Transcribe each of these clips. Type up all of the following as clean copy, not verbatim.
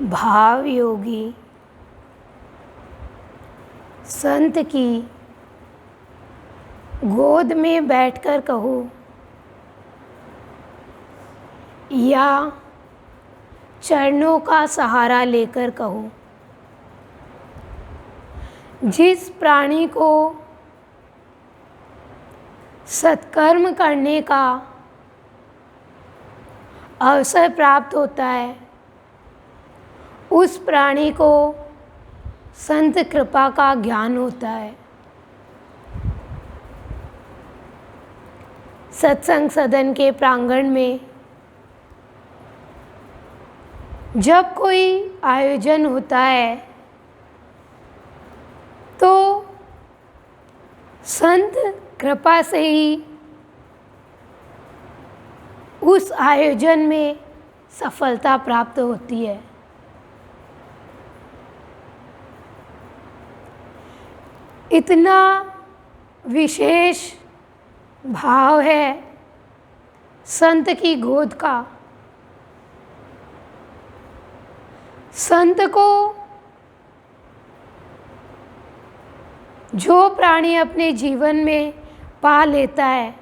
भाव योगी संत की गोद में बैठकर कहो या चरणों का सहारा लेकर कहो, जिस प्राणी को सत्कर्म करने का अवसर प्राप्त होता है, उस प्राणी को संत कृपा का ज्ञान होता है। सत्संग सदन के प्रांगण में जब कोई आयोजन होता है तो संत कृपा से ही उस आयोजन में सफलता प्राप्त होती है। इतना विशेष भाव है संत की गोद का। संत को जो प्राणी अपने जीवन में पा लेता है,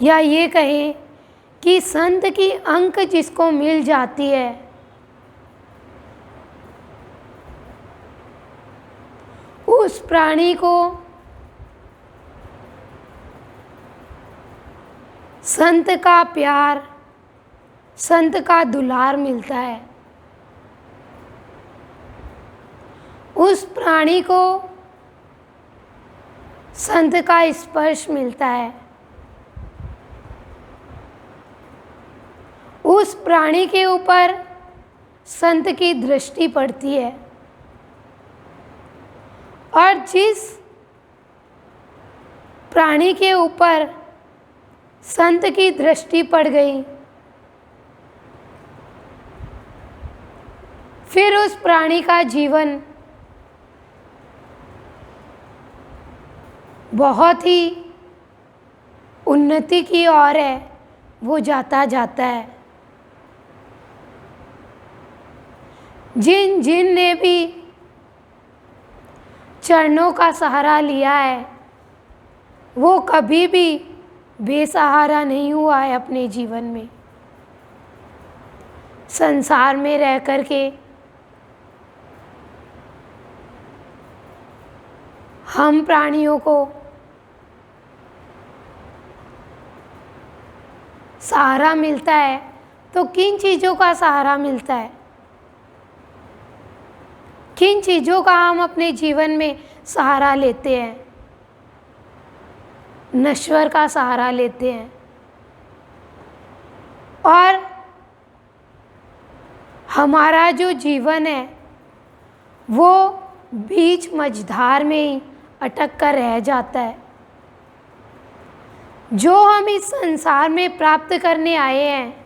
या ये कहें कि संत की अंक जिसको मिल जाती है, उस प्राणी को संत का प्यार, संत का दुलार मिलता है। उस प्राणी को संत का स्पर्श मिलता है। उस प्राणी के ऊपर संत की दृष्टि पड़ती है, और जिस प्राणी के ऊपर संत की दृष्टि पड़ गई, फिर उस प्राणी का जीवन बहुत ही उन्नति की ओर है, वो जाता है। जिन जिन ने भी चरणों का सहारा लिया है, वो कभी भी बेसहारा नहीं हुआ है अपने जीवन में। संसार में रह कर के हम प्राणियों को सहारा मिलता है, तो किन चीज़ों का सहारा मिलता है? किन चीज़ों का हम अपने जीवन में सहारा लेते हैं? नश्वर का सहारा लेते हैं, और हमारा जो जीवन है वो बीच मझधार में ही अटक कर रह जाता है। जो हम इस संसार में प्राप्त करने आए हैं,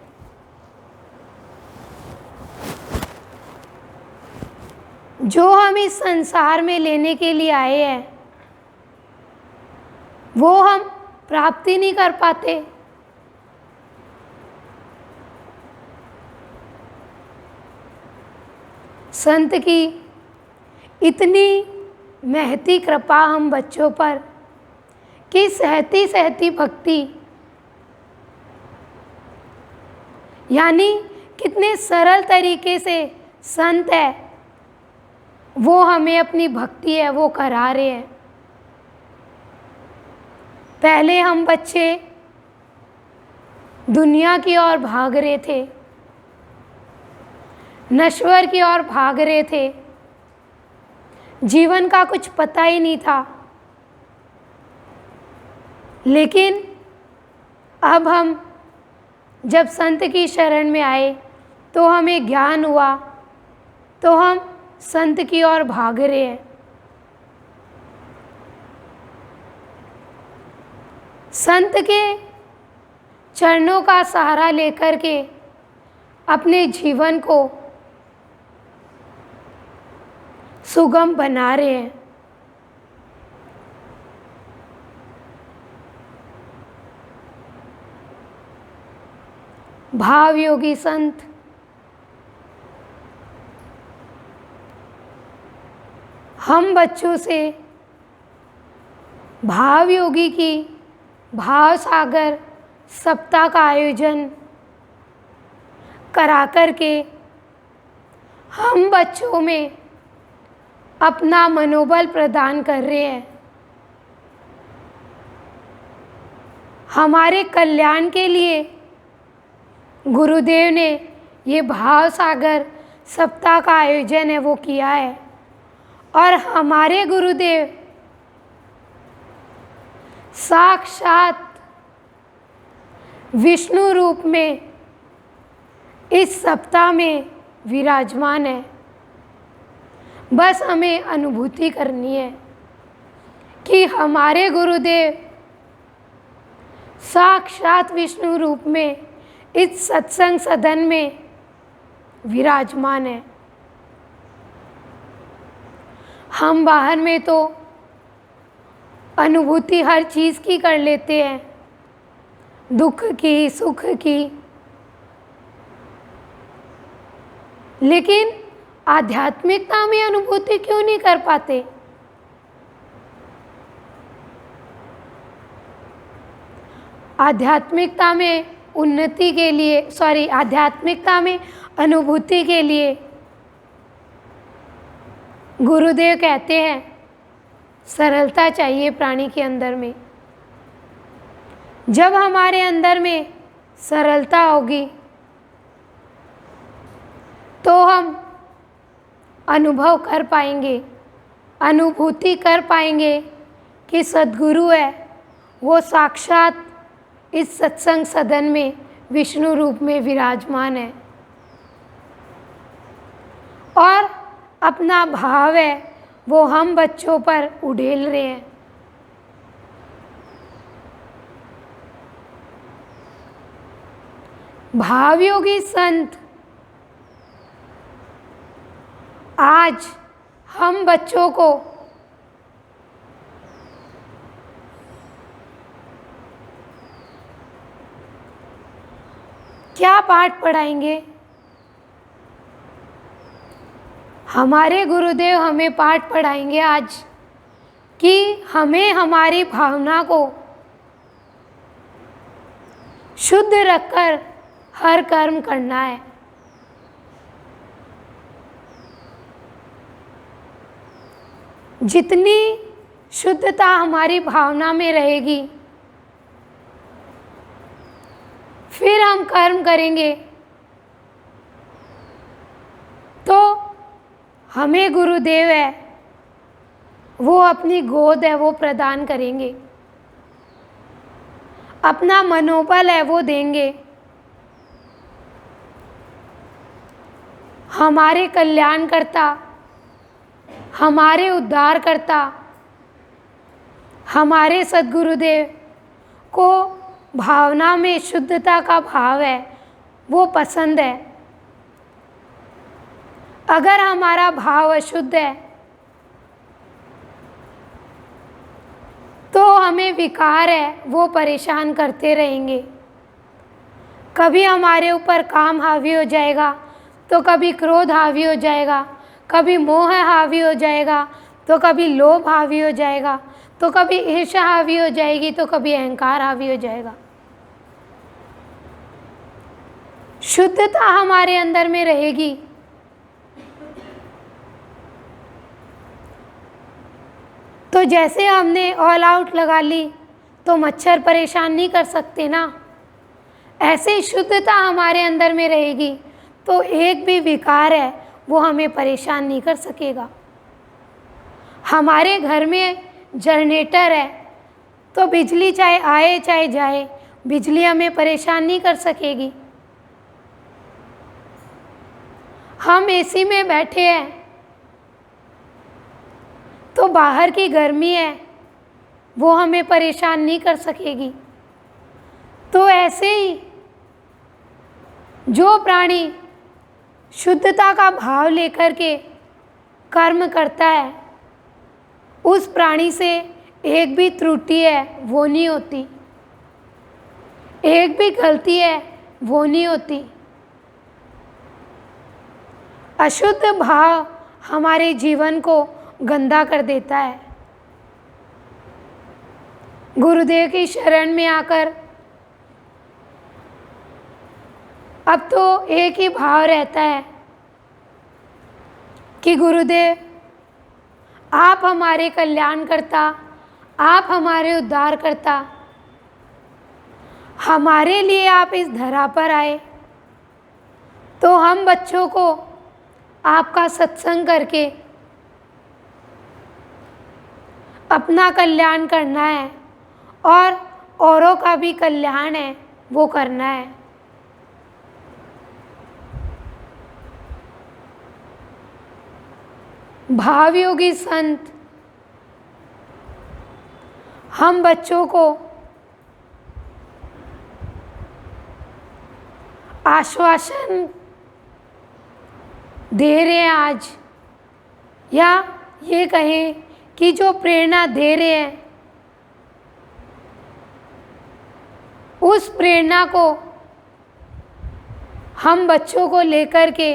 जो हम इस संसार में लेने के लिए आए हैं, वो हम प्राप्ति नहीं कर पाते। संत की इतनी महती कृपा हम बच्चों पर कि सहती सहती भक्ति, यानी कितने सरल तरीके से संत है वो हमें अपनी भक्ति है वो करा रहे हैं। पहले हम बच्चे दुनिया की ओर भाग रहे थे, नश्वर की ओर भाग रहे थे, जीवन का कुछ पता ही नहीं था। लेकिन अब हम जब संत की शरण में आए तो हमें ज्ञान हुआ, तो हम संत की ओर भाग रहे हैं। संत के चरणों का सहारा लेकर के अपने जीवन को सुगम बना रहे हैं। भाव योगी संत हम बच्चों से भाव योगी की भाव सागर सप्ताह का आयोजन करा कर के हम बच्चों में अपना मनोबल प्रदान कर रहे हैं। हमारे कल्याण के लिए गुरुदेव ने ये भाव सागर सप्ताह का आयोजन है वो किया है, और हमारे गुरुदेव साक्षात विष्णु रूप में इस सप्ताह में विराजमान है। बस हमें अनुभूति करनी है कि हमारे गुरुदेव साक्षात विष्णु रूप में इस सत्संग सदन में विराजमान है। हम बाहर में तो अनुभूति हर चीज़ की कर लेते हैं, दुख की, सुख की, लेकिन आध्यात्मिकता में अनुभूति क्यों नहीं कर पाते? आध्यात्मिकता में उन्नति के लिए, आध्यात्मिकता में अनुभूति के लिए गुरुदेव कहते हैं सरलता चाहिए प्राणी के अंदर में। जब हमारे अंदर में सरलता होगी तो हम अनुभव कर पाएंगे, अनुभूति कर पाएंगे कि सद्गुरु है वो साक्षात इस सत्संग सदन में विष्णु रूप में विराजमान है, और अपना भाव है वो हम बच्चों पर उड़ेल रहे हैं। भावयोगी संत आज हम बच्चों को क्या पाठ पढ़ाएंगे? हमारे गुरुदेव हमें पाठ पढ़ाएंगे आज कि हमें हमारी भावना को शुद्ध रखकर हर कर्म करना है। जितनी शुद्धता हमारी भावना में रहेगी फिर हम कर्म करेंगे तो हमें गुरुदेव है वो अपनी गोद है वो प्रदान करेंगे, अपना मनोबल है वो देंगे, हमारे कल्याणकर्ता, हमारे उद्धारकर्ता, हमारे सद्गुरुदेव को भावना में शुद्धता का भाव है वो पसंद है। अगर हमारा भाव अशुद्ध है तो हमें विकार है वो परेशान करते रहेंगे। कभी हमारे ऊपर काम हावी हो जाएगा तो कभी क्रोध हावी हो जाएगा, कभी मोह हावी हो जाएगा तो कभी लोभ हावी हो जाएगा, तो कभी ईर्ष्या हावी हो जाएगी तो कभी अहंकार हावी हो जाएगा। शुद्धता हमारे अंदर में रहेगी तो जैसे हमने ऑल आउट लगा ली तो मच्छर परेशान नहीं कर सकते ना, ऐसे ही शुद्धता हमारे अंदर में रहेगी तो एक भी विकार है वो हमें परेशान नहीं कर सकेगा। हमारे घर में जनरेटर है तो बिजली चाहे आए चाहे जाए बिजली हमें परेशान नहीं कर सकेगी। हम एसी में बैठे हैं तो बाहर की गर्मी है वो हमें परेशान नहीं कर सकेगी। तो ऐसे ही जो प्राणी शुद्धता का भाव लेकर के कर्म करता है उस प्राणी से एक भी त्रुटि है वो नहीं होती, एक भी गलती है वो नहीं होती। अशुद्ध भाव हमारे जीवन को गंदा कर देता है। गुरुदेव की शरण में आकर अब तो एक ही भाव रहता है कि गुरुदेव आप हमारे कल्याणकर्ता, आप हमारे उद्धारकर्ता, हमारे लिए आप इस धरा पर आए, तो हम बच्चों को आपका सत्संग करके अपना कल्याण करना है और औरों का भी कल्याण है वो करना है। भावयोगी संत हम बच्चों को आश्वासन दे रहे हैं आज, या ये कहें कि जो प्रेरणा दे रहे हैं उस प्रेरणा को हम बच्चों को लेकर के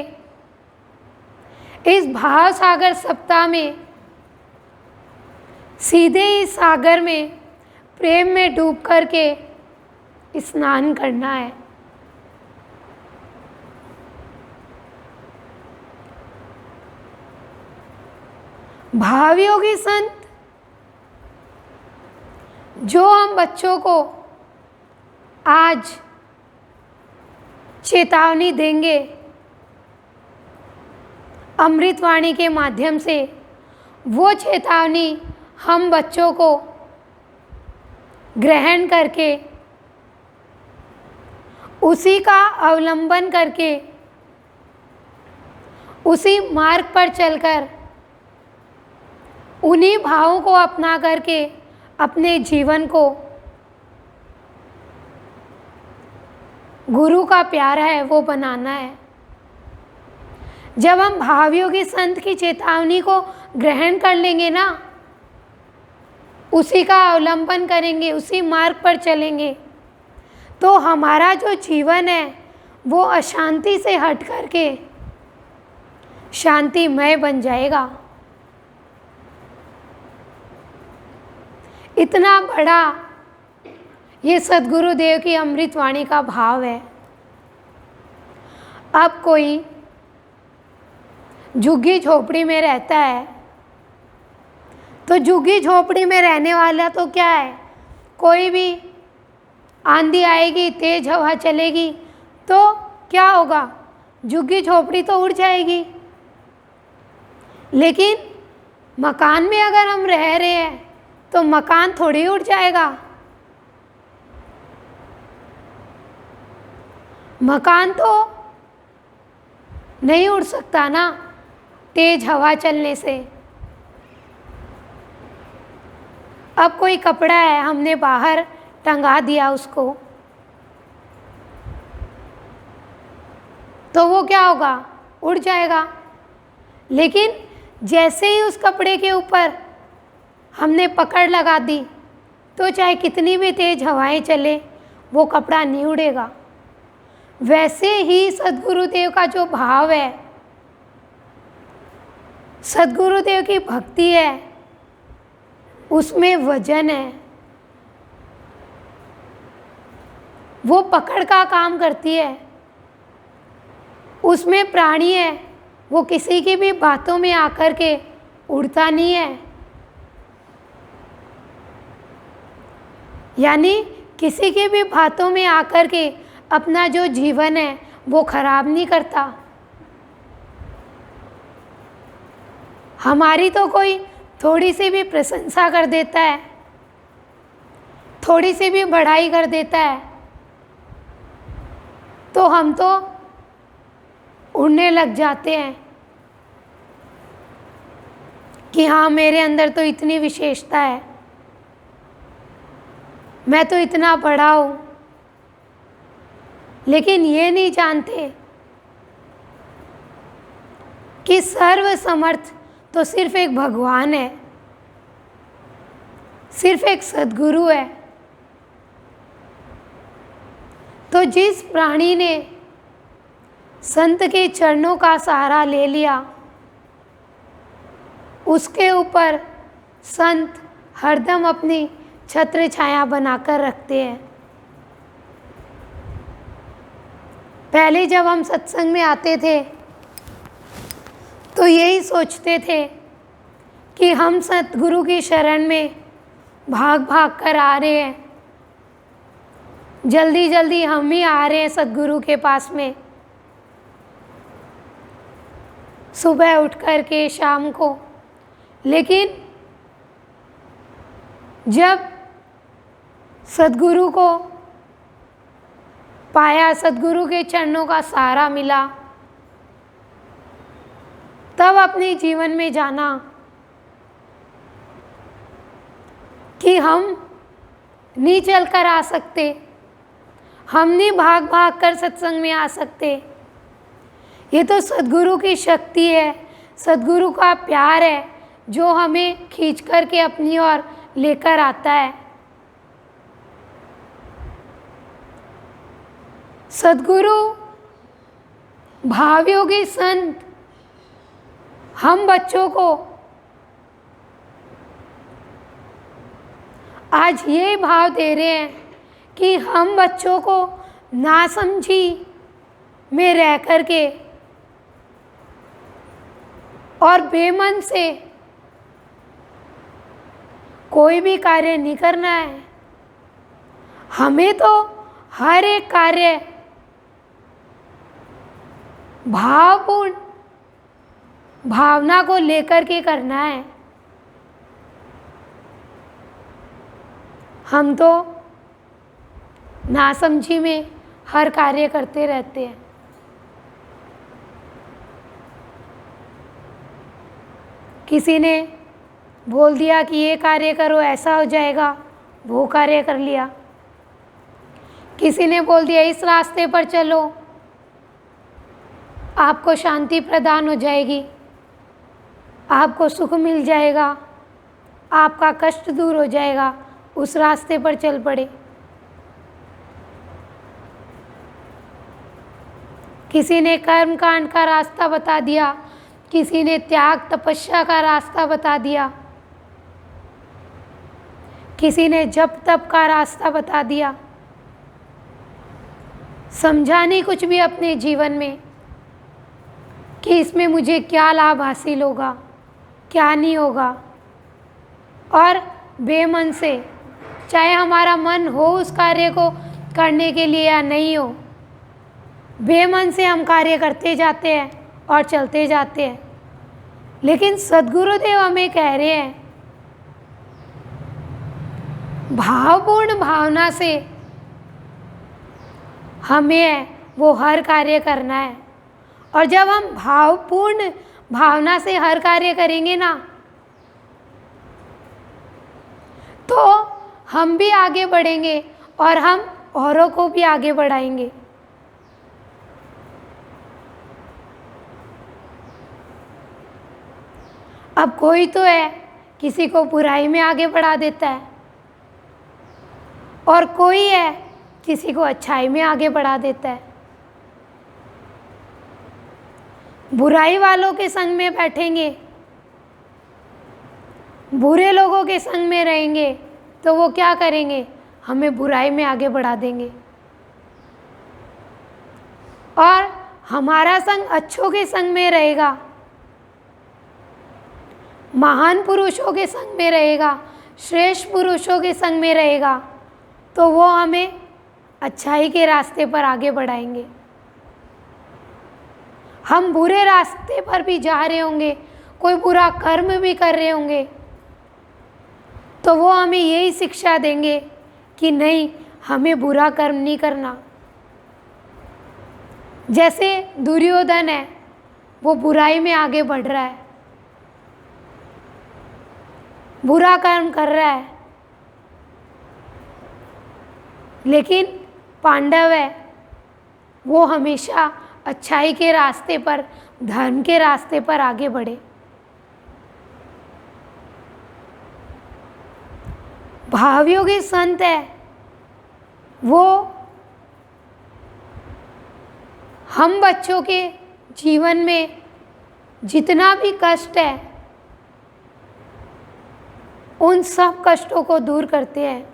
इस भाव सागर सप्ताह में सीधे इस सागर में प्रेम में डूब करके स्नान करना है। भावयोगी संत जो हम बच्चों को आज चेतावनी देंगे अमृतवाणी के माध्यम से, वो चेतावनी हम बच्चों को ग्रहण करके उसी का अवलंबन करके उसी मार्ग पर चलकर उन्हीं भावों को अपना करके अपने जीवन को गुरु का प्यारा है वो बनाना है। जब हम भावयोगी संत की चेतावनी को ग्रहण कर लेंगे ना, उसी का अवलंबन करेंगे, उसी मार्ग पर चलेंगे, तो हमारा जो जीवन है वो अशांति से हट करके शांतिमय बन जाएगा। इतना बड़ा ये सद्गुरुदेव की अमृतवाणी का भाव है। अब कोई झुग्गी झोपड़ी में रहता है तो झुग्गी झोपड़ी में रहने वाला तो क्या है, कोई भी आंधी आएगी, तेज हवा चलेगी तो क्या होगा, झुग्गी झोपड़ी तो उड़ जाएगी। लेकिन मकान में अगर हम रह रहे हैं तो मकान थोड़ी उड़ जाएगा। मकान तो नहीं उड़ सकता ना तेज हवा चलने से। अब कोई कपड़ा है, हमने बाहर टंगा दिया उसको, तो वो क्या होगा, उड़ जाएगा। लेकिन जैसे ही उस कपड़े के ऊपर हमने पकड़ लगा दी तो चाहे कितनी भी तेज हवाएं चले वो कपड़ा नहीं उड़ेगा। वैसे ही सद्गुरुदेव का जो भाव है, सद्गुरुदेव की भक्ति है, उसमें वजन है, वो पकड़ का काम करती है, उसमें प्राणी है, वो किसी की भी बातों में आकर के उड़ता नहीं है, यानी किसी की भी बातों में आकर के अपना जो जीवन है वो खराब नहीं करता। हमारी तो कोई थोड़ी सी भी प्रशंसा कर देता है, थोड़ी सी भी बढ़ाई कर देता है तो हम तो उड़ने लग जाते हैं कि हाँ मेरे अंदर तो इतनी विशेषता है, मैं तो इतना बड़ा हूँ। लेकिन ये नहीं जानते कि सर्व समर्थ तो सिर्फ एक भगवान है, सिर्फ एक सद्गुरु है। तो जिस प्राणी ने संत के चरणों का सहारा ले लिया उसके ऊपर संत हरदम अपनी छत्र छाया बनाकर रखते हैं। पहले जब हम सत्संग में आते थे तो यही सोचते थे कि हम सतगुरु की शरण में भाग भाग कर आ रहे हैं, जल्दी जल्दी हम ही आ रहे हैं सतगुरु के पास में, सुबह उठ कर के शाम को। लेकिन जब सतगुरु को पाया, सतगुरु के चरणों का सहारा मिला, तब अपने जीवन में जाना कि हम नहीं चल कर आ सकते, हम नहीं भाग भाग कर सत्संग में आ सकते। ये तो सतगुरु की शक्ति है, सतगुरु का प्यार है जो हमें खींच कर के अपनी ओर लेकर आता है। सतगुरु भावयोगी संत हम बच्चों को आज ये भाव दे रहे हैं कि हम बच्चों को नासमझी में रह कर के और बेमन से कोई भी कार्य नहीं करना है। हमें तो हर एक कार्य भावपूर्ण भावना को लेकर के करना है। हम तो नासमझी में हर कार्य करते रहते हैं। किसी ने बोल दिया कि ये कार्य करो ऐसा हो जाएगा, वो कार्य कर लिया। किसी ने बोल दिया इस रास्ते पर चलो आपको शांति प्रदान हो जाएगी, आपको सुख मिल जाएगा, आपका कष्ट दूर हो जाएगा, उस रास्ते पर चल पड़े। किसी ने कर्म कांड का रास्ता बता दिया, किसी ने त्याग तपस्या का रास्ता बता दिया, किसी ने जप तप का रास्ता बता दिया। समझा नहीं कुछ भी अपने जीवन में कि इसमें मुझे क्या लाभ हासिल होगा, क्या नहीं होगा। और बेमन से, चाहे हमारा मन हो उस कार्य को करने के लिए या नहीं हो, बेमन से हम कार्य करते जाते हैं और चलते जाते हैं। लेकिन सद्गुरुदेव हमें कह रहे हैं भावपूर्ण भावना से हमें वो हर कार्य करना है। और जब हम भावपूर्ण भावना से हर कार्य करेंगे ना, तो हम भी आगे बढ़ेंगे और हम औरों को भी आगे बढ़ाएंगे। अब कोई तो है किसी को बुराई में आगे बढ़ा देता है, और कोई है किसी को अच्छाई में आगे बढ़ा देता है। बुराई वालों के संग में बैठेंगे, बुरे लोगों के संग में रहेंगे, तो वो क्या करेंगे? हमें बुराई में आगे बढ़ा देंगे। और हमारा संग अच्छों के संग में रहेगा, महान पुरुषों के संग में रहेगा, श्रेष्ठ पुरुषों के संग में रहेगा, तो वो हमें अच्छाई के रास्ते पर आगे बढ़ाएंगे। हम बुरे रास्ते पर भी जा रहे होंगे, कोई बुरा कर्म भी कर रहे होंगे, तो वो हमें यही शिक्षा देंगे कि नहीं, हमें बुरा कर्म नहीं करना। जैसे दुर्योधन है, वो बुराई में आगे बढ़ रहा है, बुरा कर्म कर रहा है, लेकिन पांडव है, वो हमेशा अच्छाई के रास्ते पर, धर्म के रास्ते पर आगे बढ़े। भावयोगी संत है, वो हम बच्चों के जीवन में जितना भी कष्ट है उन सब कष्टों को दूर करते हैं।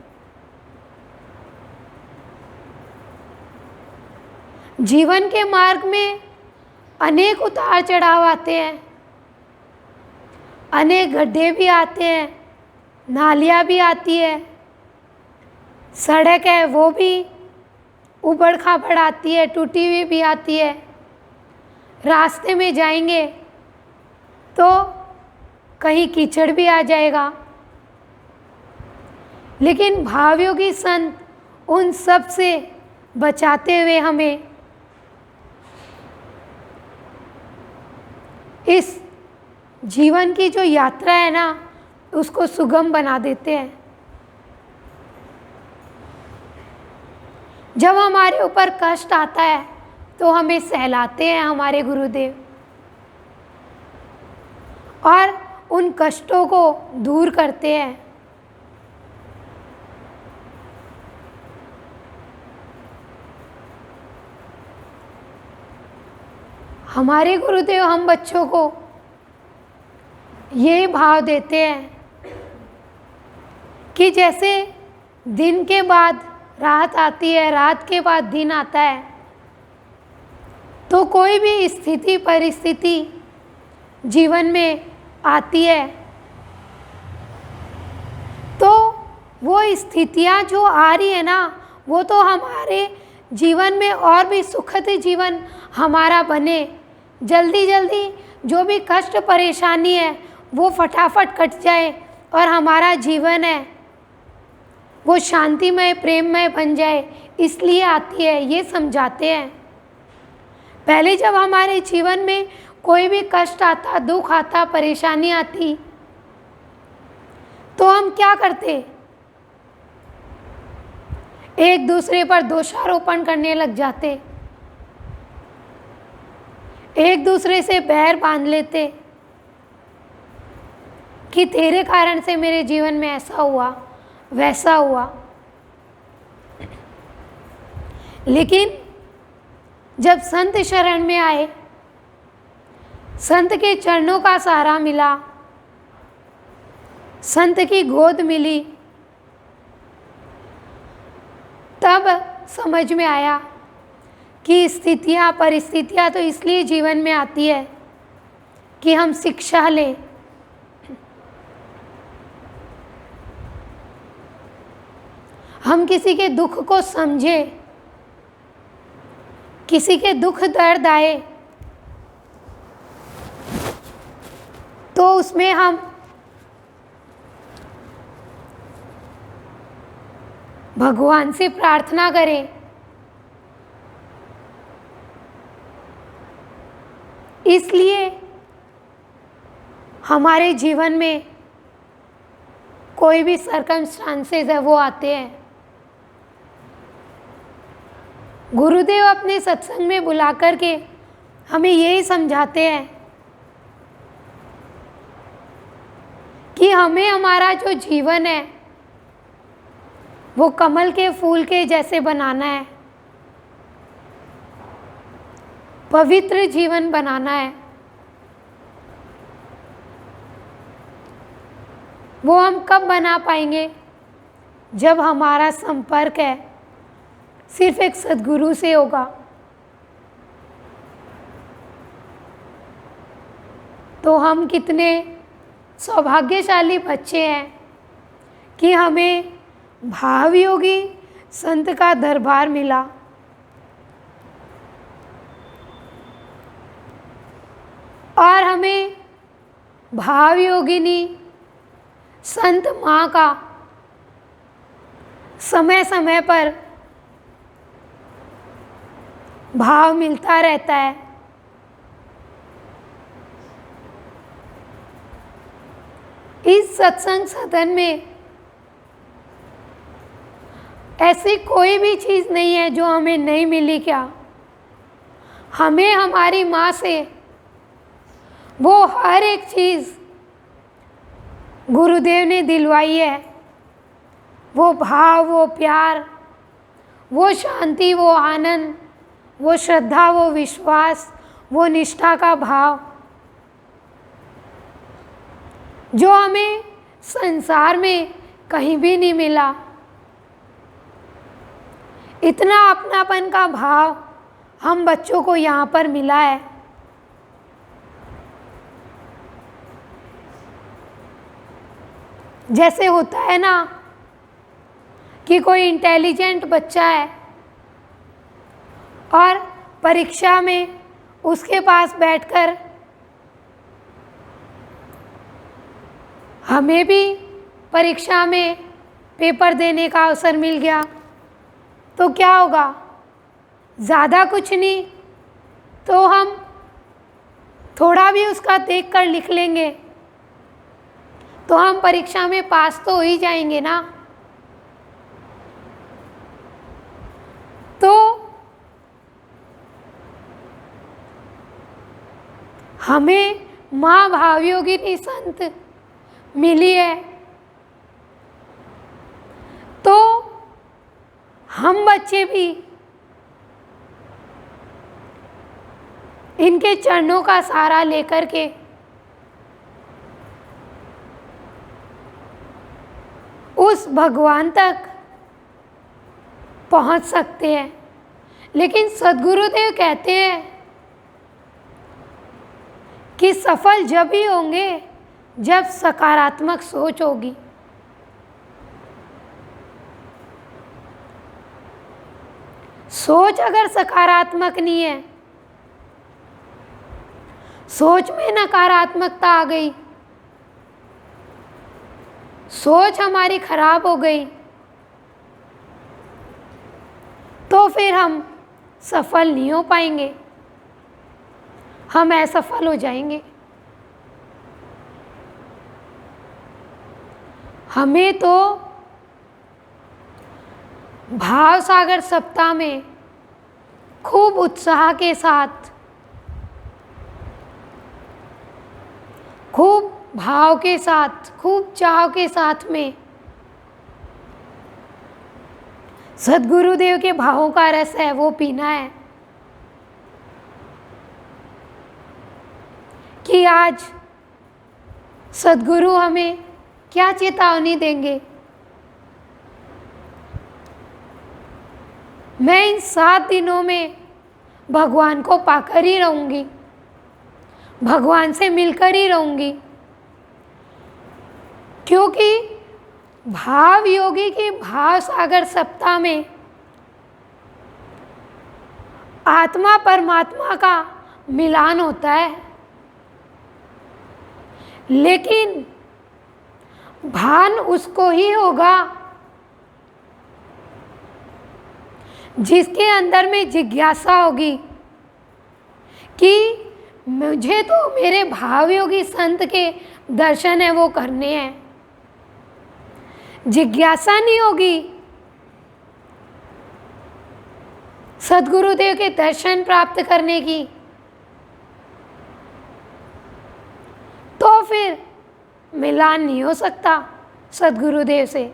जीवन के मार्ग में अनेक उतार चढ़ाव आते हैं, अनेक गड्ढे भी आते हैं, नालियाँ भी आती है, सड़क है वो भी उबड़ खाबड़ आती है, टूटी हुई भी आती है। रास्ते में जाएंगे तो कहीं कीचड़ भी आ जाएगा, लेकिन भावयोगी संत उन सब से बचाते हुए हमें इस जीवन की जो यात्रा है ना, उसको सुगम बना देते हैं। जब हमारे ऊपर कष्ट आता है तो हमें सहलाते हैं हमारे गुरुदेव और उन कष्टों को दूर करते हैं। हमारे गुरुदेव हम बच्चों को ये भाव देते हैं कि जैसे दिन के बाद रात आती है, रात के बाद दिन आता है, तो कोई भी स्थिति परिस्थिति जीवन में आती है तो वो स्थितियाँ जो आ रही है ना, वो तो हमारे जीवन में और भी सुखद जीवन हमारा बने। जल्दी जल्दी जो भी कष्ट परेशानी है वो फटाफट कट जाए और हमारा जीवन है वो शांतिमय प्रेममय बन जाए, इसलिए आती है, ये समझाते हैं। पहले जब हमारे जीवन में कोई भी कष्ट आता, दुख आता, परेशानी आती, तो हम क्या करते? एक दूसरे पर दोषारोपण करने लग जाते, एक दूसरे से बैर बांध लेते कि तेरे कारण से मेरे जीवन में ऐसा हुआ, वैसा हुआ। लेकिन जब संत शरण में आए, संत के चरणों का सहारा मिला, संत की गोद मिली, तब समझ में आया कि स्थितियाँ परिस्थितियाँ तो इसलिए जीवन में आती है कि हम शिक्षा लें, हम किसी के दुख को समझें, किसी के दुख दर्द आए तो उसमें हम भगवान से प्रार्थना करें। इसलिए हमारे जीवन में कोई भी सर्कमस्टांसेस है वो आते हैं। गुरुदेव अपने सत्संग में बुला कर के हमें यही समझाते हैं कि हमें हमारा जो जीवन है वो कमल के फूल के जैसे बनाना है, पवित्र जीवन बनाना है। वो हम कब बना पाएंगे? जब हमारा संपर्क है सिर्फ एक सद्गुरु से होगा। तो हम कितने सौभाग्यशाली बच्चे हैं कि हमें भावयोगी संत का दरबार मिला। और हमें भावयोगिनी संत माँ का समय समय पर भाव मिलता रहता है। इस सत्संग सदन में ऐसी कोई भी चीज़ नहीं है जो हमें नहीं मिली। क्या हमें हमारी माँ से वो हर एक चीज़ गुरुदेव ने दिलवाई है। वो भाव, वो प्यार, वो शांति, वो आनंद, वो श्रद्धा, वो विश्वास, वो निष्ठा का भाव जो हमें संसार में कहीं भी नहीं मिला। इतना अपनापन का भाव हम बच्चों को यहाँ पर मिला है। जैसे होता है ना कि कोई इंटेलिजेंट बच्चा है और परीक्षा में उसके पास बैठकर हमें भी परीक्षा में पेपर देने का अवसर मिल गया तो क्या होगा? ज़्यादा कुछ नहीं तो हम थोड़ा भी उसका देखकर लिख लेंगे तो हम परीक्षा में पास तो हो ही जाएंगे ना। तो हमें माँ भावयोगिनी संत मिली है तो हम बच्चे भी इनके चरणों का सहारा लेकर के उस भगवान तक पहुंच सकते हैं। लेकिन सद्गुरुदेव कहते हैं कि सफल जब ही होंगे जब सकारात्मक सोच होगी। सोच अगर सकारात्मक नहीं है, सोच में नकारात्मकता आ गई, सोच हमारी खराब हो गई तो फिर हम सफल नहीं हो पाएंगे, हम असफल हो जाएंगे। हमें तो भाव सागर सप्ताह में खूब उत्साह के साथ, खूब भाव के साथ, खूब चाव के साथ में सद्गुरुदेव के भावों का रस है वो पीना है। कि आज सद्गुरु हमें क्या चेतावनी देंगे। मैं इन 7 दिनों में भगवान को पाकर ही रहूँगी, भगवान से मिलकर ही रहूँगी, क्योंकि भाव योगी की भाव सागर सप्ताह में आत्मा परमात्मा का मिलान होता है। लेकिन भान उसको ही होगा जिसके अंदर में जिज्ञासा होगी कि मुझे तो मेरे भावयोगी संत के दर्शन है वो करने हैं। जिज्ञासा नहीं होगी सद्गुरुदेव के दर्शन प्राप्त करने की तो फिर मिलान नहीं हो सकता सद्गुरुदेव से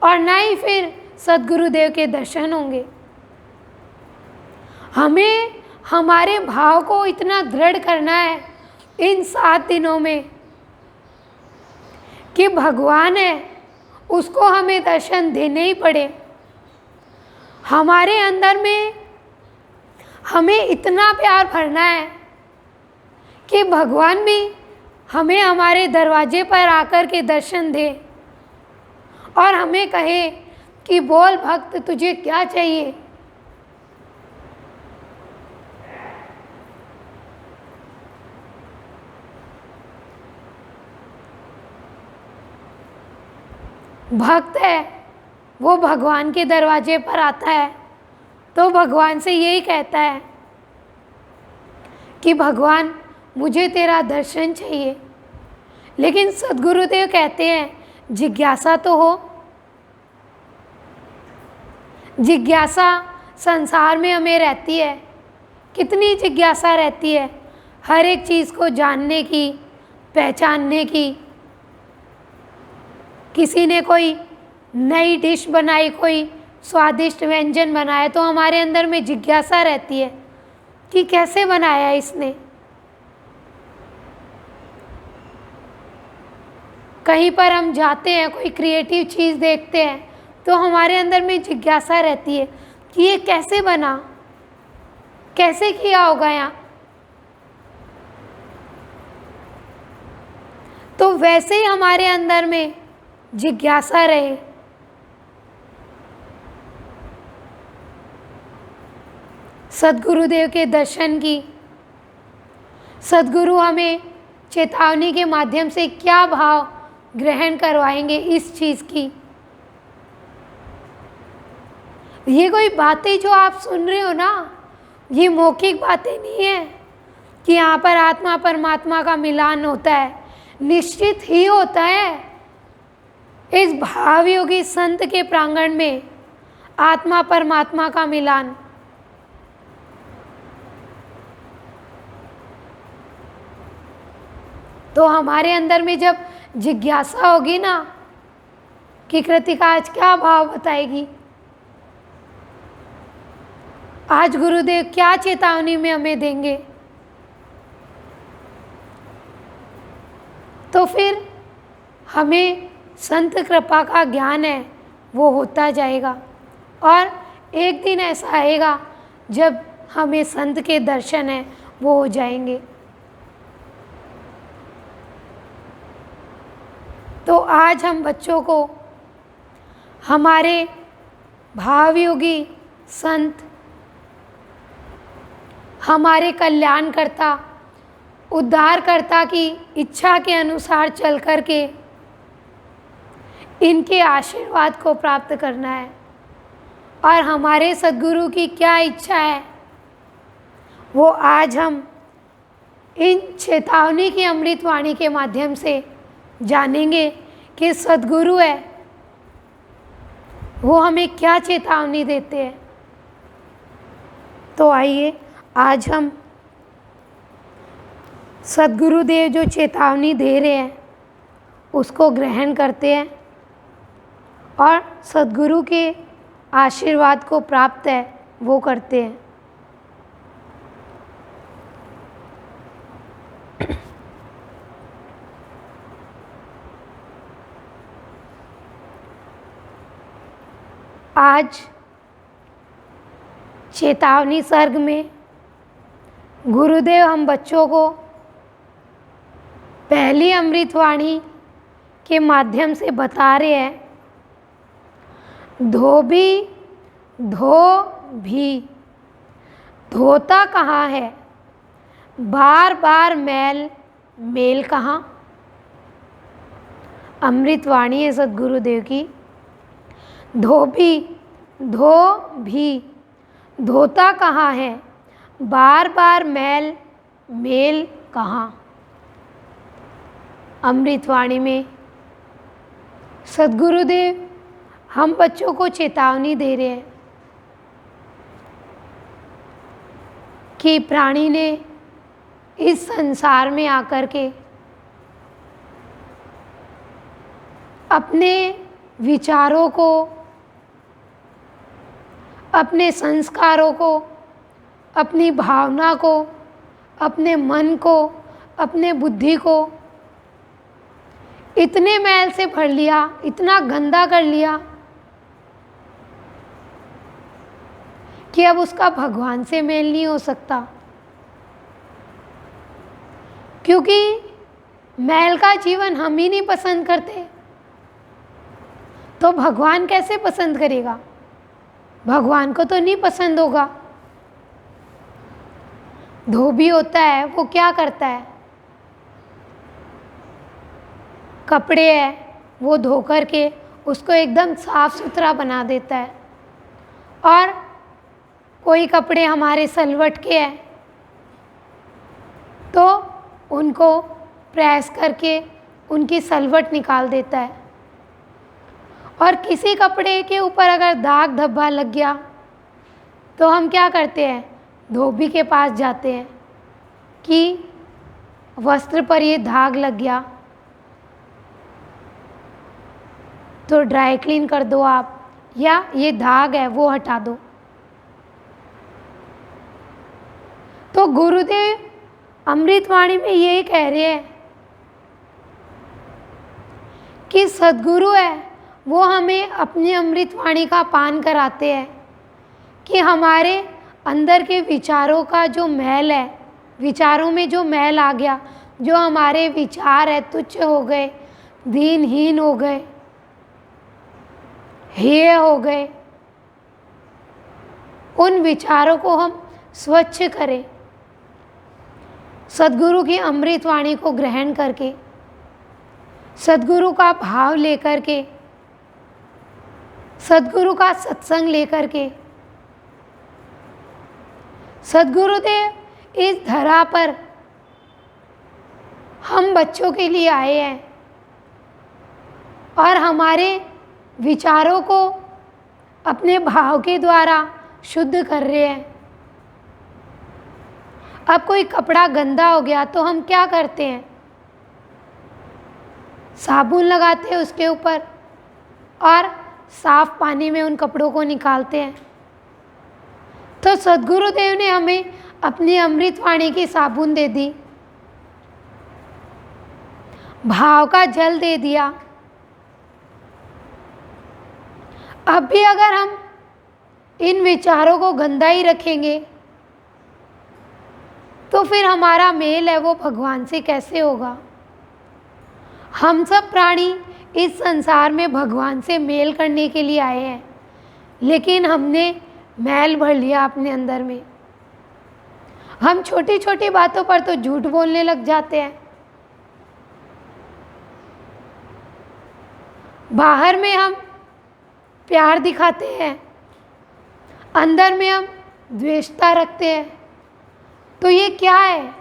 और ना ही फिर सद्गुरुदेव के दर्शन होंगे। हमें हमारे भाव को इतना दृढ़ करना है इन 7 दिनों में कि भगवान है उसको हमें दर्शन देने ही पड़े। हमारे अंदर में हमें इतना प्यार भरना है कि भगवान भी हमें हमारे दरवाजे पर आकर के दर्शन दे और हमें कहे कि बोल भक्त तुझे क्या चाहिए। भक्त है वो भगवान के दरवाजे पर आता है तो भगवान से यही कहता है कि भगवान मुझे तेरा दर्शन चाहिए। लेकिन सद्गुरुदेव कहते हैं जिज्ञासा तो हो। जिज्ञासा संसार में हमें रहती है, कितनी जिज्ञासा रहती है हर एक चीज़ को जानने की, पहचानने की। किसी ने कोई नई डिश बनाई, कोई स्वादिष्ट व्यंजन बनाया तो हमारे अंदर में जिज्ञासा रहती है कि कैसे बनाया इसने। कहीं पर हम जाते हैं, कोई क्रिएटिव चीज़ देखते हैं, तो हमारे अंदर में जिज्ञासा रहती है कि ये कैसे बना, कैसे किया होगा यहाँ। तो वैसे ही हमारे अंदर में जिज्ञासा रहे। सद्गुरुदेव के दर्शन की, सद्गुरु हमें चेतावनी के माध्यम से क्या भाव ग्रहण करवाएंगे इस चीज़ की। ये कोई बातें जो आप सुन रहे हो ना, ये मौखिक बातें नहीं है कि यहाँ पर आत्मा परमात्मा का मिलान होता है। निश्चित ही होता है। इस भावयोगी संत के प्रांगण में आत्मा परमात्मा का मिलान। तो हमारे अंदर में जब जिज्ञासा होगी ना कि कृतिका आज क्या भाव बताएगी, आज गुरुदेव क्या चेतावनी में हमें देंगे, तो फिर हमें संत कृपा का ज्ञान है वो होता जाएगा। और एक दिन ऐसा आएगा जब हमें संत के दर्शन है वो हो जाएंगे। तो आज हम बच्चों को हमारे भावयोगी संत, हमारे कल्याणकर्ता उद्धारकर्ता की इच्छा के अनुसार चल कर के इनके आशीर्वाद को प्राप्त करना है। और हमारे सद्गुरु की क्या इच्छा है वो आज हम इन चेतावनी की अमृतवाणी के माध्यम से जानेंगे कि सद्गुरु है वो हमें क्या चेतावनी देते हैं। तो आइए आज हम सद्गुरुदेव जो चेतावनी दे रहे हैं उसको ग्रहण करते हैं और सद्गुरु के आशीर्वाद को प्राप्त है वो करते हैं। आज चेतावनी सर्ग में गुरुदेव हम बच्चों को पहली अमृतवाणी के माध्यम से बता रहे हैं, धोबी धो भी, धोता कहाँ है, बार बार मैल मेल कहाँ। अमृतवाणी है सद्गुरुदेव की। धोबी धो भी, धोता कहाँ है, बार बार मैल मेल कहाँ। अमृतवाणी में सद्गुरुदेव हम बच्चों को चेतावनी दे रहे हैं कि प्राणी ने इस संसार में आकर के अपने विचारों को, अपने संस्कारों को, अपनी भावना को, अपने मन को, अपने बुद्धि को इतने मैल से भर लिया, इतना गंदा कर लिया कि अब उसका भगवान से मेल नहीं हो सकता। क्योंकि मैल का जीवन हम ही नहीं पसंद करते तो भगवान कैसे पसंद करेगा? भगवान को तो नहीं पसंद होगा। धोबी होता है वो क्या करता है? कपड़े है वो धो कर के उसको एकदम साफ सुथरा बना देता है। और कोई कपड़े हमारे सलवट के हैं तो उनको प्रेस करके उनकी सलवट निकाल देता है। और किसी कपड़े के ऊपर अगर दाग धब्बा लग गया तो हम क्या करते हैं? धोबी के पास जाते हैं कि वस्त्र पर ये दाग लग गया तो ड्राई क्लीन कर दो आप, या ये दाग है वो हटा दो। तो गुरुदेव अमृतवाणी में यही कह रहे हैं कि सद्गुरु है वो हमें अपनी अमृत वाणी का पान कराते हैं कि हमारे अंदर के विचारों का जो मैल है, विचारों में जो मैल आ गया, जो हमारे विचार है तुच्छ हो गए, दीनहीन हो गए, हेय हो गए, उन विचारों को हम स्वच्छ करें सद्गुरु की अमृत वाणी को ग्रहण करके, सद्गुरु का भाव लेकर के, सद्गुरु का सत्संग लेकर के। सद्गुरुदेव इस धरा पर हम बच्चों के लिए आए हैं और हमारे विचारों को अपने भाव के द्वारा शुद्ध कर रहे हैं। अब कोई कपड़ा गंदा हो गया तो हम क्या करते हैं? साबुन लगाते हैं उसके ऊपर और साफ पानी में उन कपड़ों को निकालते हैं। तो सद्गुरुदेव ने हमें अपनी अमृत वाणी की साबुन दे दी, भाव का जल दे दिया। अब भी अगर हम इन विचारों को गंदा ही रखेंगे तो फिर हमारा मेल है वो भगवान से कैसे होगा? हम सब प्राणी इस संसार में भगवान से मेल करने के लिए आए हैं, लेकिन हमने मैल भर लिया अपने अंदर में। हम छोटी छोटी बातों पर तो झूठ बोलने लग जाते हैं। बाहर में हम प्यार दिखाते हैं, अंदर में हम द्वेषता रखते हैं। तो ये क्या है?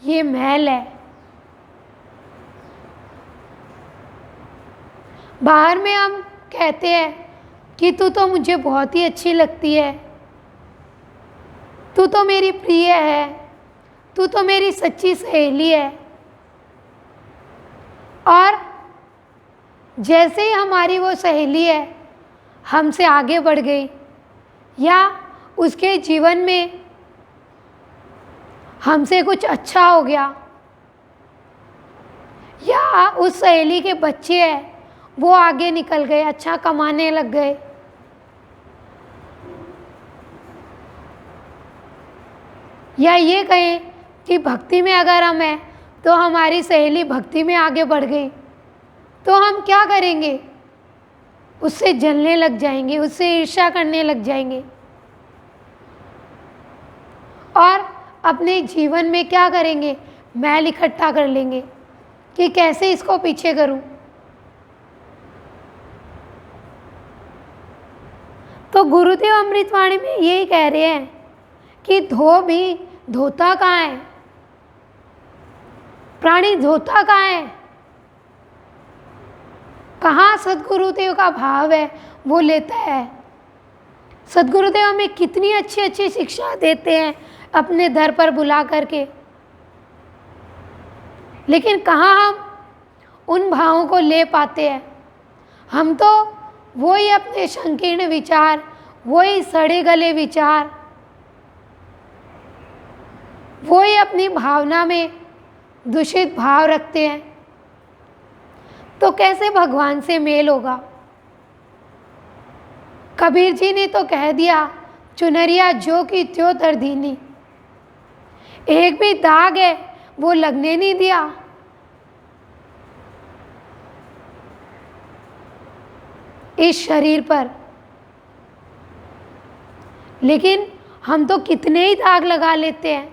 ये मैल है। बाहर में हम कहते हैं कि तू तो मुझे बहुत ही अच्छी लगती है, तू तो मेरी प्रिय है, तू तो मेरी सच्ची सहेली है। और जैसे ही हमारी वो सहेली है हमसे आगे बढ़ गई या उसके जीवन में हमसे कुछ अच्छा हो गया या उस सहेली के बच्चे हैं वो आगे निकल गए, अच्छा कमाने लग गए, या ये कहें कि भक्ति में अगर हम हैं तो हमारी सहेली भक्ति में आगे बढ़ गई, तो हम क्या करेंगे? उससे जलने लग जाएंगे, उससे ईर्ष्या करने लग जाएंगे और अपने जीवन में क्या करेंगे? मैल इकट्ठा कर लेंगे कि कैसे इसको पीछे करूं। तो गुरुदेव अमृतवाणी में यही कह रहे हैं कि धो भी धोता कहाँ है? प्राणी धोता कहाँ है? कहाँ सद्गुरुदेव का भाव है वो लेता है। सद्गुरुदेव हमें कितनी अच्छी अच्छी शिक्षा देते हैं अपने दर पर बुला करके, लेकिन कहाँ हम उन भावों को ले पाते हैं? हम तो वही अपने संकीर्ण विचार, वही सड़े गले विचार, वही अपनी भावना में दूषित भाव रखते हैं। तो कैसे भगवान से मेल होगा? कबीर जी ने तो कह दिया, चुनरिया जो की त्यों तर दीनी, एक भी दाग है वो लगने नहीं दिया। इस शरीर पर, लेकिन हम तो कितने ही दाग लगा लेते हैं,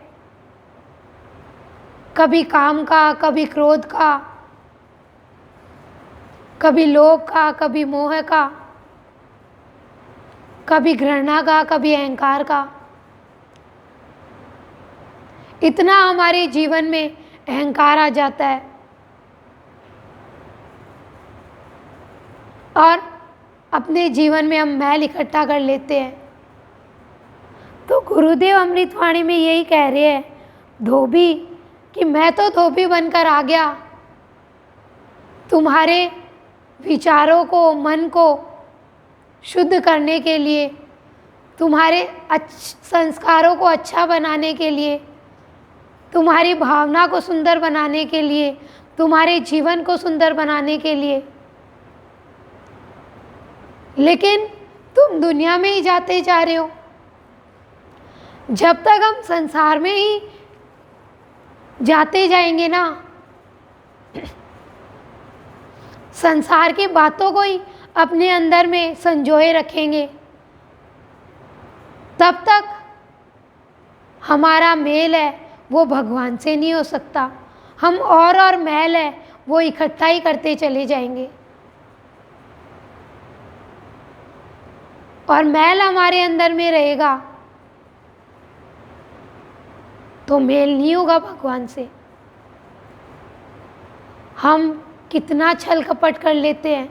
कभी काम का, कभी क्रोध का, कभी लोभ का, कभी मोह का, कभी घृणा का, कभी अहंकार का। इतना हमारे जीवन में अहंकार आ जाता है और अपने जीवन में हम मैल इकट्ठा कर लेते हैं। तो गुरुदेव अमृतवाणी में यही कह रहे हैं धोबी, कि मैं तो धोबी बनकर आ गया तुम्हारे विचारों को, मन को शुद्ध करने के लिए, तुम्हारे संस्कारों को अच्छा बनाने के लिए, तुम्हारी भावना को सुंदर बनाने के लिए, तुम्हारे जीवन को सुंदर बनाने के लिए। लेकिन तुम दुनिया में ही जाते जा रहे हो। जब तक हम संसार में ही जाते जाएंगे ना, संसार की बातों को ही अपने अंदर में संजोए रखेंगे, तब तक हमारा मेल है वो भगवान से नहीं हो सकता। हम और मेल है वो इकट्ठा ही करते चले जाएंगे, और मेल हमारे अंदर में रहेगा तो मेल नहीं होगा भगवान से। हम कितना छल कपट कर लेते हैं,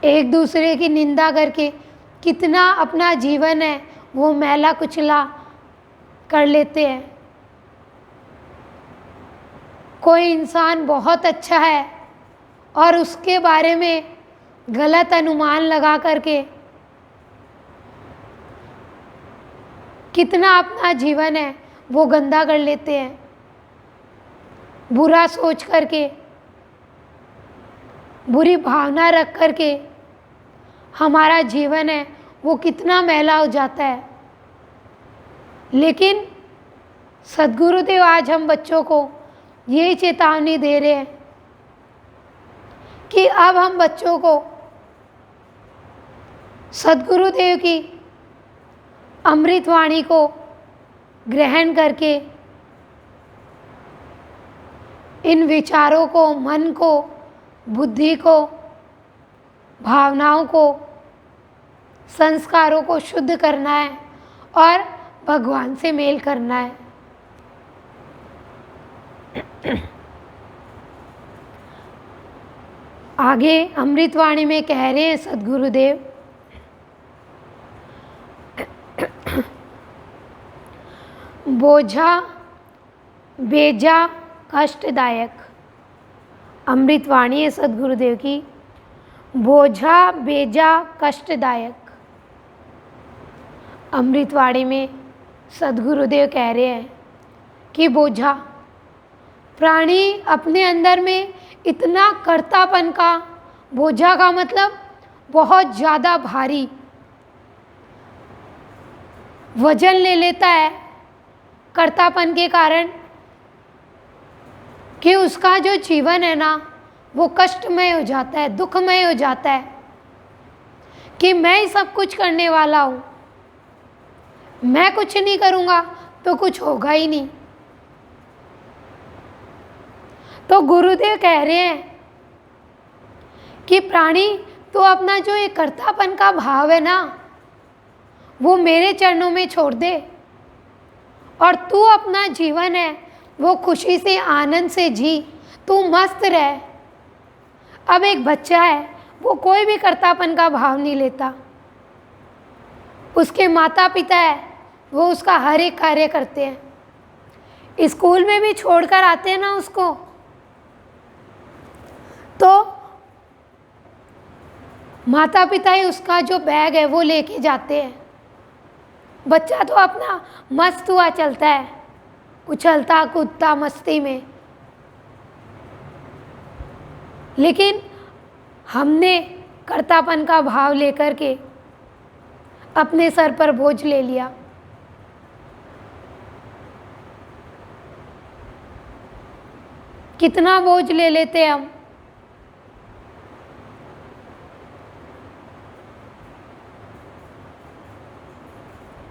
एक दूसरे की निंदा करके कितना अपना जीवन है वो मैला कुचला कर लेते हैं। कोई इंसान बहुत अच्छा है और उसके बारे में गलत अनुमान लगा करके कितना अपना जीवन है वो गंदा कर लेते हैं। बुरा सोच करके, बुरी भावना रख करके हमारा जीवन है वो कितना मैला हो जाता है। लेकिन सद्गुरुदेव आज हम बच्चों को यही चेतावनी दे रहे हैं कि अब हम बच्चों को सद्गुरुदेव की अमृत वाणी को ग्रहण करके इन विचारों को, मन को, बुद्धि को, भावनाओं को, संस्कारों को शुद्ध करना है और भगवान से मेल करना है। आगे अमृतवाणी में कह रहे हैं सद्गुरुदेव, बोझा बेजा कष्टदायक। अमृतवाणी है सद्गुरुदेव की, बोझा बेजा कष्टदायक। अमृतवाणी में सद्गुरुदेव कह रहे हैं कि बोझा, प्राणी अपने अंदर में इतना कर्तापन का, बोझा का मतलब बहुत ज़्यादा भारी वजन ले लेता है कर्तापन के कारण, कि उसका जो जीवन है ना वो कष्टमय हो जाता है, दुखमय हो जाता है कि मैं ही सब कुछ करने वाला हूँ, मैं कुछ नहीं करूँगा तो कुछ होगा ही नहीं। तो गुरुदेव कह रहे हैं कि प्राणी तो अपना जो ये कर्तापन का भाव है ना वो मेरे चरणों में छोड़ दे, और तू अपना जीवन है वो खुशी से, आनंद से जी, तू मस्त रह। अब एक बच्चा है वो कोई भी कर्तापन का भाव नहीं लेता, उसके माता पिता है वो उसका हर एक कार्य करते हैं। स्कूल में भी छोड़कर आते हैं ना उसको, तो माता पिता ही उसका जो बैग है वो लेके जाते हैं। बच्चा तो अपना मस्त हुआ चलता है, उछलता कूदता मस्ती में, लेकिन हमने कर्तापन का भाव लेकर के अपने सर पर बोझ ले लिया। कितना बोझ ले लेते हम।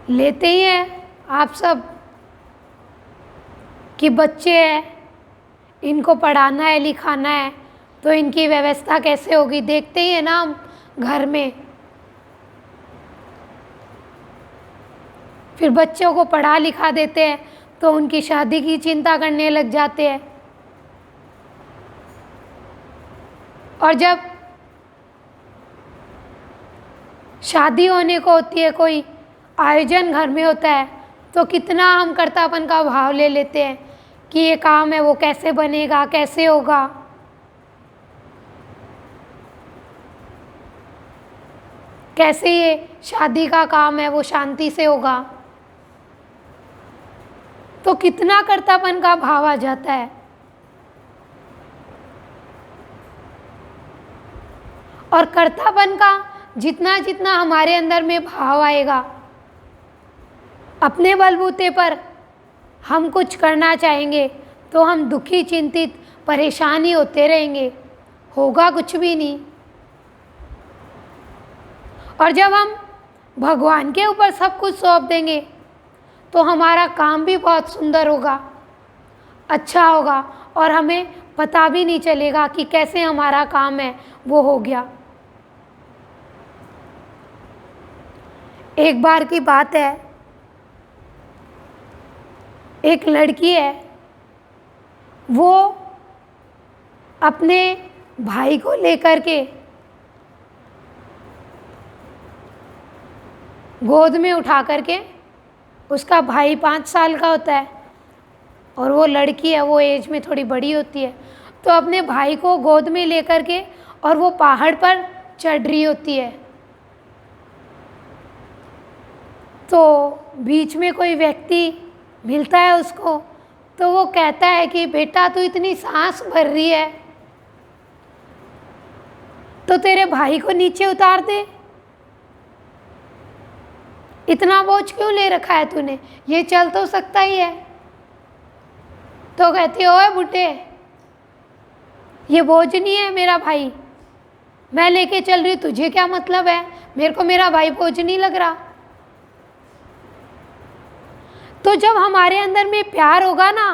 लेते ही हैं आप सब कि बच्चे हैं, इनको पढ़ाना है, लिखाना है, तो इनकी व्यवस्था कैसे होगी, देखते ही है ना हम घर में। फिर बच्चों को पढ़ा लिखा देते हैं तो उनकी शादी की चिंता करने लग जाते हैं, और जब शादी होने को होती है, कोई आयोजन घर में होता है, तो कितना हम कर्तापन का भाव ले लेते हैं कि ये काम है वो कैसे बनेगा, कैसे होगा। कैसे ये शादी का काम है वो शांति से होगा। तो कितना कर्तापन का भाव आ जाता है। और कर्तापन का जितना जितना हमारे अंदर में भाव आएगा, अपने बलबूते पर हम कुछ करना चाहेंगे तो हम दुखी, चिंतित, परेशान ही होते रहेंगे, होगा कुछ भी नहीं। और जब हम भगवान के ऊपर सब कुछ सौंप देंगे तो हमारा काम भी बहुत सुंदर होगा, अच्छा होगा, और हमें पता भी नहीं चलेगा कि कैसे हमारा काम है वो हो गया। एक बार की बात है, एक लड़की है, वो अपने भाई को लेकर के गोद में उठा करके, उसका भाई 5 साल का होता है और वो लड़की है, वो एज में थोड़ी बड़ी होती है, तो अपने भाई को गोद में लेकर के और वो पहाड़ पर चढ़ रही होती है। तो बीच में कोई व्यक्ति मिलता है उसको, तो वो कहता है कि बेटा तू इतनी सांस भर रही है तो तेरे भाई को नीचे उतार दे, इतना बोझ क्यों ले रखा है तूने, ये चल तो सकता ही है। तो कहती ओए बुड्ढे, ये बोझ नहीं है मेरा भाई, मैं लेके चल रही हूँ, तुझे क्या मतलब है, मेरे को मेरा भाई बोझ नहीं लग रहा। तो जब हमारे अंदर में प्यार होगा ना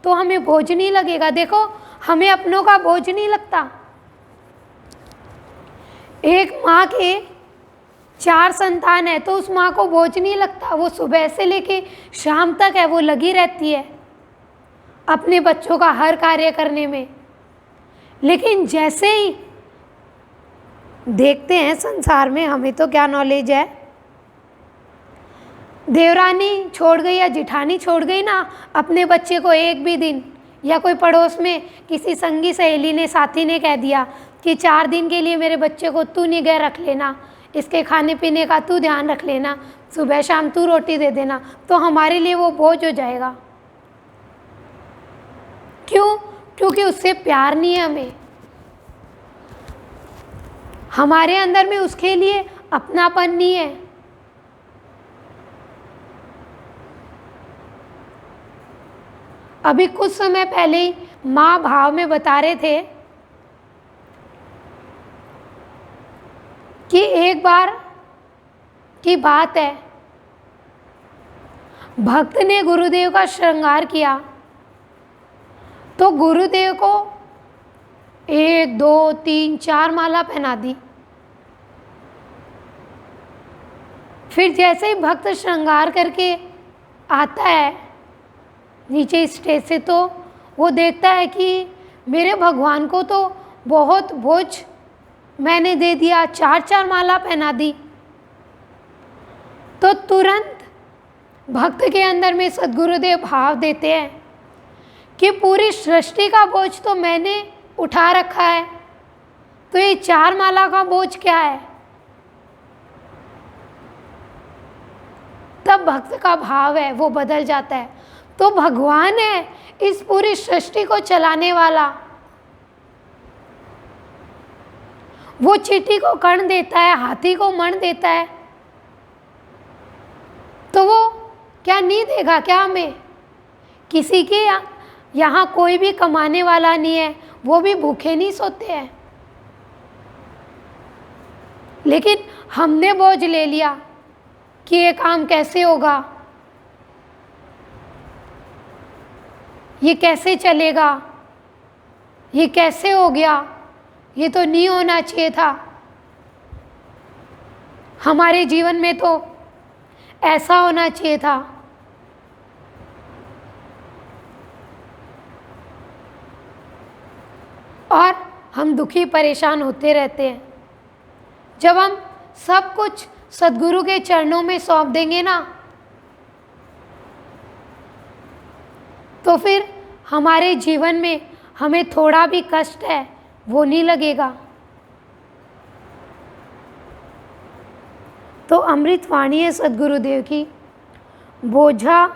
तो हमें बोझ नहीं लगेगा। देखो, हमें अपनों का बोझ नहीं लगता। एक माँ के 4 संतान है तो उस माँ को बोझ नहीं लगता, वो सुबह से लेके शाम तक है वो लगी रहती है अपने बच्चों का हर कार्य करने में। लेकिन जैसे ही देखते हैं संसार में, हमें तो क्या नॉलेज है, देवरानी छोड़ गई या जिठानी छोड़ गई ना अपने बच्चे को एक भी दिन, या कोई पड़ोस में किसी संगी सहेली ने, साथी ने कह दिया कि 4 दिन के लिए मेरे बच्चे को तू निगाह रख लेना, इसके खाने पीने का तू ध्यान रख लेना, सुबह शाम तू रोटी दे देना, तो हमारे लिए वो बोझ हो जाएगा। क्यों? क्योंकि उससे प्यार नहीं है हमें, हमारे अंदर में उसके लिए अपनापन नहीं है। अभी कुछ समय पहले ही माँ भाव में बता रहे थे कि एक बार की बात है, भक्त ने गुरुदेव का श्रृंगार किया तो गुरुदेव को 1, 2, 3, 4 माला पहना दी। फिर जैसे ही भक्त श्रृंगार करके आता है नीचे स्टेज से, तो वो देखता है कि मेरे भगवान को तो बहुत बोझ मैंने दे दिया, 4 माला पहना दी। तो तुरंत भक्त के अंदर में सद्गुरुदेव भाव देते हैं कि पूरी सृष्टि का बोझ तो मैंने उठा रखा है, तो ये 4 माला का बोझ क्या है। तब भक्त का भाव है वो बदल जाता है। तो भगवान है इस पूरी सृष्टि को चलाने वाला, वो चींटी को कर्ण देता है, हाथी को मण देता है, तो वो क्या नहीं देगा क्या हमें? किसी के यहाँ कोई भी कमाने वाला नहीं है, वो भी भूखे नहीं सोते हैं, लेकिन हमने बोझ ले लिया कि ये काम कैसे होगा, ये कैसे चलेगा, ये कैसे हो गया, ये तो नहीं होना चाहिए था, हमारे जीवन में तो ऐसा होना चाहिए था। और हम दुखी परेशान होते रहते हैं। जब हम सब कुछ सद्गुरु के चरणों में सौंप देंगे ना, तो फिर हमारे जीवन में हमें थोड़ा भी कष्ट है वो नहीं लगेगा। तो अमृत वाणी है सद्गुरुदेव की, बोझा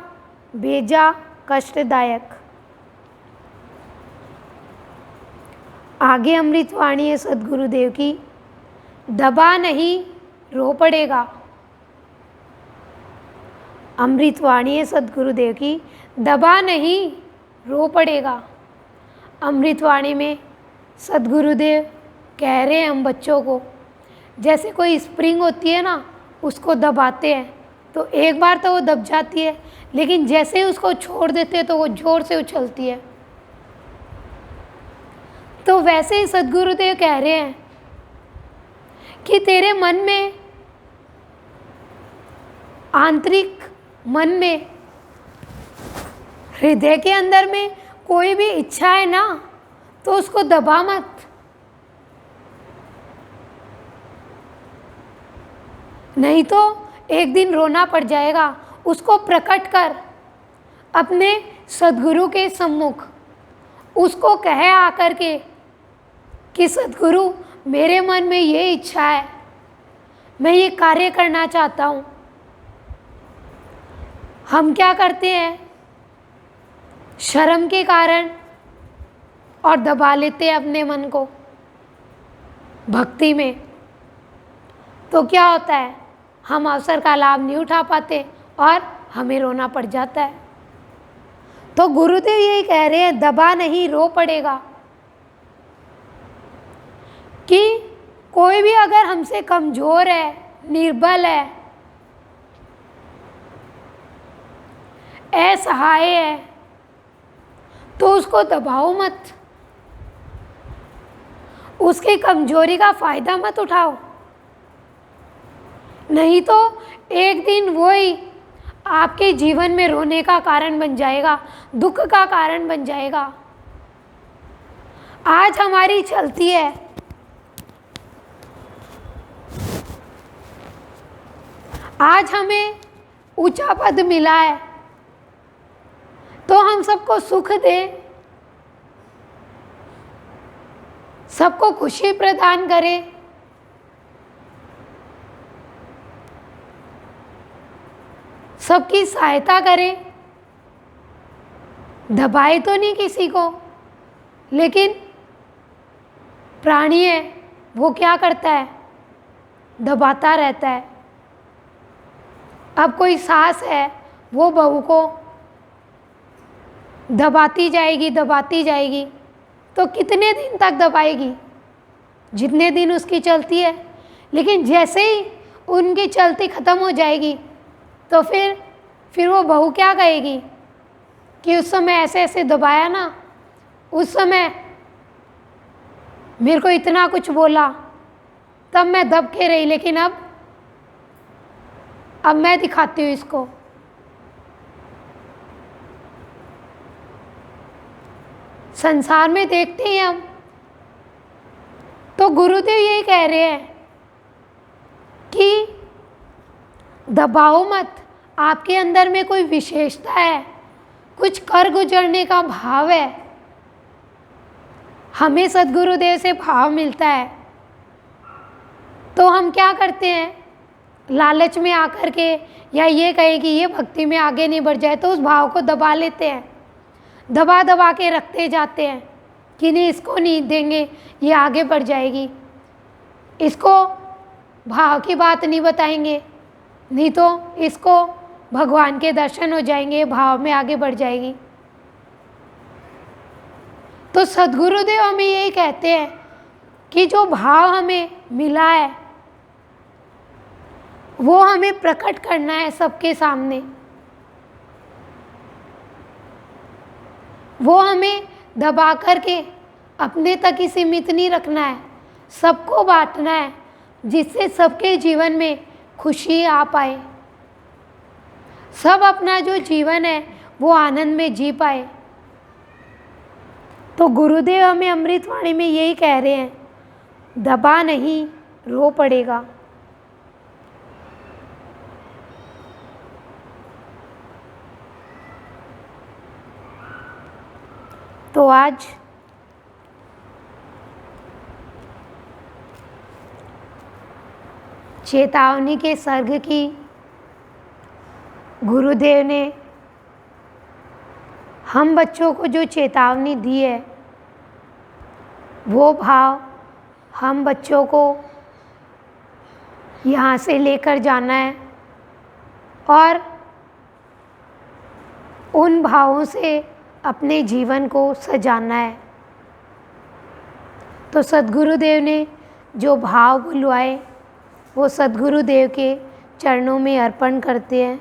बेजा कष्टदायक। आगे अमृत वाणी है सद्गुरुदेव की, दबा नहीं रो पड़ेगा। अमृतवाणी है सद्गुरुदेव की, दबा नहीं रो पड़ेगा। अमृतवाणी में सद्गुरुदेव कह रहे हैं हम बच्चों को, जैसे कोई स्प्रिंग होती है ना, उसको दबाते हैं तो एक बार तो वो दब जाती है, लेकिन जैसे ही उसको छोड़ देते हैं तो वो ज़ोर से उछलती है। तो वैसे ही सद्गुरुदेव कह रहे हैं कि तेरे मन में, आंतरिक मन में, हृदय के अंदर में कोई भी इच्छा है ना, तो उसको दबा मत। नहीं तो एक दिन रोना पड़ जाएगा। उसको प्रकट कर अपने सद्गुरु के सम्मुख, उसको कहे आकर के कि सद्गुरु मेरे मन में ये इच्छा है, मैं ये कार्य करना चाहता हूँ। हम क्या करते हैं, शर्म के कारण और दबा लेते हैं अपने मन को भक्ति में। तो क्या होता है, हम अवसर का लाभ नहीं उठा पाते और हमें रोना पड़ जाता है। तो गुरुदेव यही कह रहे हैं, दबा नहीं रो पड़ेगा। कि कोई भी अगर हमसे कमज़ोर है, निर्बल है, असहाय है, तो उसको दबाओ मत, उसकी कमजोरी का फ़ायदा मत उठाओ। नहीं तो एक दिन वही आपके जीवन में रोने का कारण बन जाएगा, दुख का कारण बन जाएगा। आज हमारी चलती है, आज हमें ऊंचा पद मिला है, तो हम सबको सुख दें, सबको खुशी प्रदान करें। सबकी सहायता करें, दबाए तो नहीं किसी को। लेकिन प्राणी है, वो क्या करता है, दबाता रहता है। अब कोई सास है, वो बहू को दबाती जाएगी, तो कितने दिन तक दबाएगी, जितने दिन उसकी चलती है। लेकिन जैसे ही उनकी चलती ख़त्म हो जाएगी, तो फिर वो बहू क्या कहेगी कि उस समय ऐसे ऐसे दबाया ना, उस समय मेरे को इतना कुछ बोला, तब मैं दब के रही, लेकिन अब मैं दिखाती हूँ इसको। संसार में देखते हैं हम, तो गुरुदेव यही कह रहे हैं कि दबाओ मत। आपके अंदर में कोई विशेषता है, कुछ कर गुजरने का भाव है, हमें सद्गुरुदेव से भाव मिलता है, तो हम क्या करते हैं, लालच में आकर के या ये कहे कि ये भक्ति में आगे नहीं बढ़ जाए, तो उस भाव को दबा लेते हैं, दबा के रखते जाते हैं कि नहीं इसको नहीं देंगे, ये आगे बढ़ जाएगी, इसको भाव की बात नहीं बताएंगे, नहीं तो इसको भगवान के दर्शन हो जाएंगे, भाव में आगे बढ़ जाएगी। तो सद्गुरुदेव हमें यही कहते हैं कि जो भाव हमें मिला है, वो हमें प्रकट करना है सबके सामने, वो हमें दबा करके अपने तक ही सीमित नहीं रखना है, सबको बांटना है, जिससे सबके जीवन में खुशी आ पाए, सब अपना जो जीवन है वो आनंद में जी पाए। तो गुरुदेव हमें अमृतवाणी में यही कह रहे हैं, दबा नहीं रो पड़ेगा। तो आज चेतावनी के सर्ग की गुरुदेव ने हम बच्चों को जो चेतावनी दी है, वो भाव हम बच्चों को यहाँ से लेकर जाना है और उन भावों से अपने जीवन को सजाना है। तो सद्गुरुदेव ने जो भाव बुलवाए वो सद्गुरुदेव के चरणों में अर्पण करते हैं।